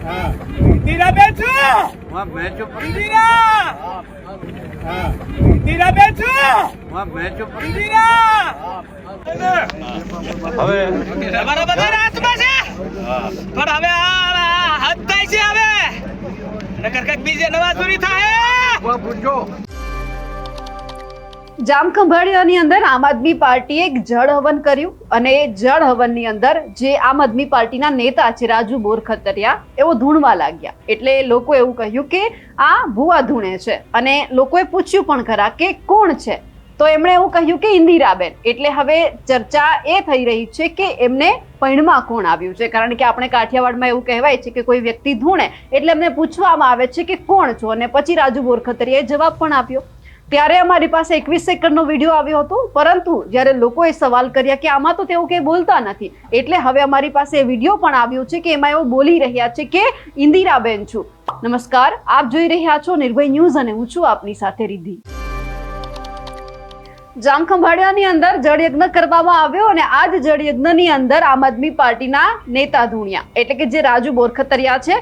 इंदिराबेन छू वहाँ मैं चुप इंदिरा इंदिराबेन छू वहाँ मैं चुप इंदिरा હવે તમારા બધા હાથમાં છે પણ હવે આ હદ થાય છે હવે નકર કઈક બીજે નવા ચોરી થાય પૂછો જામખંભાળિયાની અંદર આમ આદમી પાર્ટીએ એક જળ હવન કર્યું અને એ જળ હવનની અંદર જે આમ આદમી પાર્ટીના નેતા છે રાજુ બોરખતરિયા એવો ધૂણવા લાગ્યા એટલે લોકો એવું કહ્યું કે આ ભુવા ધૂણે છે અને લોકોએ પૂછ્યું પણ ખરા કે કોણ છે તો એમણે એવું કહ્યું કે ઇન્દિરાબેન એટલે હવે ચર્ચા એ થઈ રહી છે કે એમને પૈણમાં કોણ આવ્યું છે કારણ કે આપણે કાઠિયાવાડમાં એવું કહેવાય છે કે કોઈ વ્યક્તિ ધૂણે એટલે એમને પૂછવામાં આવે છે કે કોણ છો અને પછી રાજુ બોરખતરિયાએ જવાબ પણ આપ્યો ત્યારે અમારી પાસે 21 સેકન્ડનો વિડીયો આવ્યો હતો પરંતુ જ્યારે લોકોએ સવાલ કર્યા કે આમાં તો તેઓ કંઈ બોલતા નથી એટલે હવે અમારી પાસે વિડીયો પણ આવ્યો છે કે એમાં એઓ બોલી રહ્યા છે કે ઇન્દિરાબેન છું। નમસ્કાર, આપ જોઈ રહ્યા છો નિર્ભય ન્યૂઝ અને હું છું આપની સાથે રિદ્ધિ। જામખંભાળિયાની અંદર જળયજ્ઞ કરવામાં આવ્યો અને આ જ જળયજ્ઞની અંદર આમ આદમી પાર્ટીના નેતા ધૂણ્યા એટલે કે જે રાજુ બોરખતરિયા છે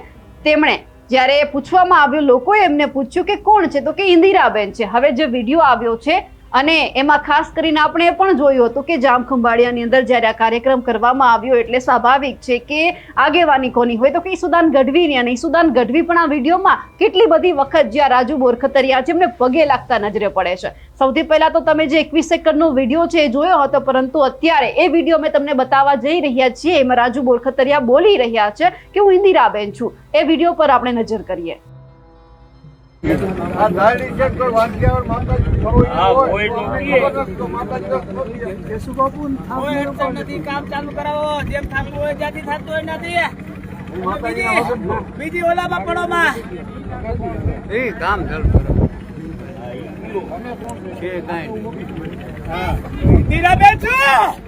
તેમણે જ્યારે પૂછવામાં આવ્યું લોકોએ એમને પૂછ્યું કે કોણ છે તો કે ઇન્દિરાબેન છે। હવે જે વિડીયો આવ્યો છે અને એમાં ખાસ કરીને આપણે એ પણ જોયું હતું કે જામખંભાળિયાની અંદર જ્યારે આ કાર્યક્રમ કરવામાં આવ્યો એટલે સ્વાભાવિક છે કે આગેવાની કોની હોય તો કે ઈસુદાન ગઢવીની અને ઈસુદાન ગઢવી પણ આ વિડીયોમાં કેટલી બધી વખત જ્યાં રાજુ બોરખતરિયા છે એમને પગે લાગતા નજરે પડે છે। સૌથી પહેલા તો તમે જે 21 સેકન્ડનો વિડીયો છે એ જોયો હતો પરંતુ અત્યારે એ વિડીયો મેં તમને બતાવવા જઈ રહ્યા છીએ એમાં રાજુ બોરખતરિયા બોલી રહ્યા છે કે હું ઇન્દિરાબેન છું। એ વિડીયો પર આપણે નજર કરીએ। આ ધારી છે કોઈ વાંચિયાવર માતાજી ખરો કોઈ તો માતાજી કેશુ બાપુ કોઈ અડચણ નથી કામ ચાલુ કરાવો જેમ થાતું હોય જ્યાંથી થાતું હોય નથી બીજી ઓલામાં પડોમાં એ કામ ચાલુ કરો છે કાંઈ ઇન્દિરાબેન છું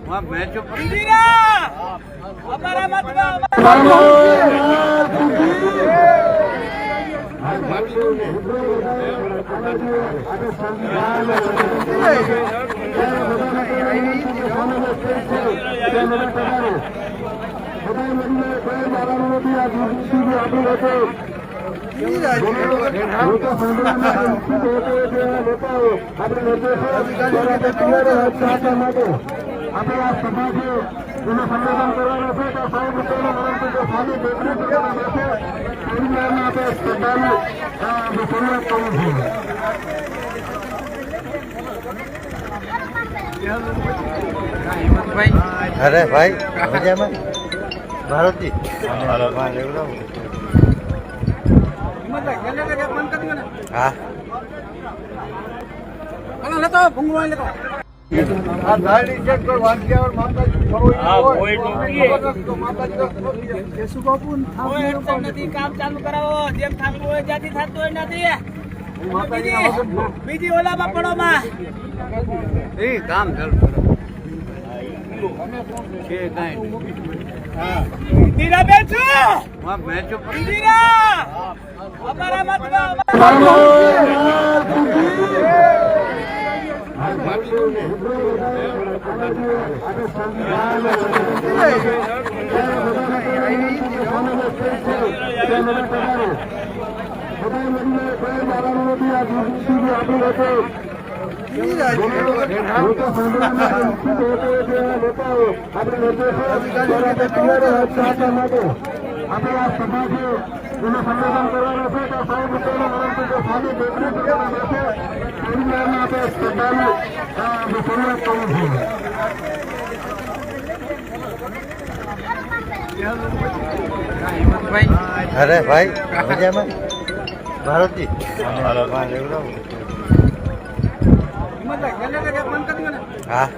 વहाँ मैं चुप ઇન્દિરા અમારા મતમાં अरे भाई मजा में भारती हाँ આ ધારી છે કોઈ વાંચિયાવર માતાજી ખરો કોઈ તો માતાજી કેશુ બાપુ કોઈ અડચણ નથી કામ ચાલુ કરાવો જેમ થાતું હોય જ્યાંથી થાતું હોય નથી બીજી ઓલામાં પડોમાં એ કામ ચાલુ કરો છે કાંઈ ઇન્દિરાબેન છું વहाँ मैं चुप ઇન્દિરા અમારા મતમાં अरे भाई मजा में भारती हाँ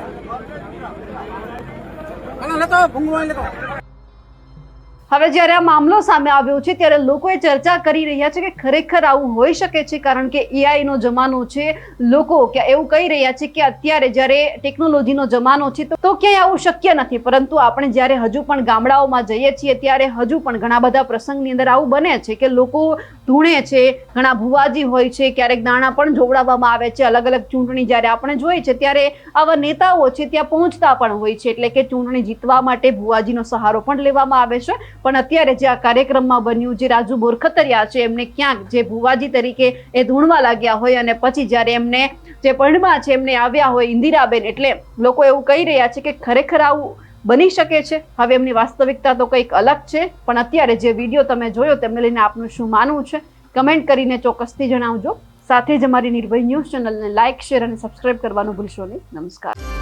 હવે જ્યારે આ મામલો સામે આવ્યો છે ત્યારે લોકોએ ચર્ચા કરી રહ્યા છે કે ખરેખર આવું હોઈ શકે છે કારણ કે એઆઈ નો જમાનો છે। લોકો એવું કહી રહ્યા છે કે અત્યારે જ્યારે ટેકનોલોજીનો જમાનો છે તો ક્યાંય આવું શક્ય નથી પરંતુ આપણે જ્યારે હજુ પણ ગામડાઓમાં જઈએ છીએ ત્યારે હજુ પણ ઘણા બધા પ્રસંગની અંદર આવું બને છે કે લોકો ધૂણે છે, ઘણા ભુવાજી હોય છે, ક્યારેક દાણા પણ જોવડાવવામાં આવે છે। અલગ અલગ ચૂંટણી જ્યારે આપણે જોઈએ છે ત્યારે આવા નેતાઓ છે ત્યાં પહોંચતા પણ હોય છે એટલે કે ચૂંટણી જીતવા માટે ભુવાજીનો સહારો પણ લેવામાં આવે છે। પણ અત્યારે જે આ કાર્યક્રમમાં બન્યું, જે રાજુ બોરખતરિયા છે એમને ક્યાંક જે ભુવાજી તરીકે એ ધૂણવા લાગ્યા હોય અને પછી જ્યારે એમને જે પણમાં છે એમને આવ્યા હોય ઇન્દિરાબેન, એટલે લોકો એવું કહી રહ્યા છે કે ખરેખર આવું બની શકે છે. હવે એમની વાસ્તવિકતા તો કંઈક અલગ છે, પણ અત્યારે જે વિડીયો તમે જોયો તેમને લઈને આપનું શું માનવું છે કમેન્ટ કરીને ચોક્કસથી જણાવજો. સાથે જ અમારી નિર્ભય ન્યૂઝ ચેનલને લાઇક, શેર અને સબસ્ક્રાઇબ કરવાનું ભૂલશો નહીં. નમસ્કાર.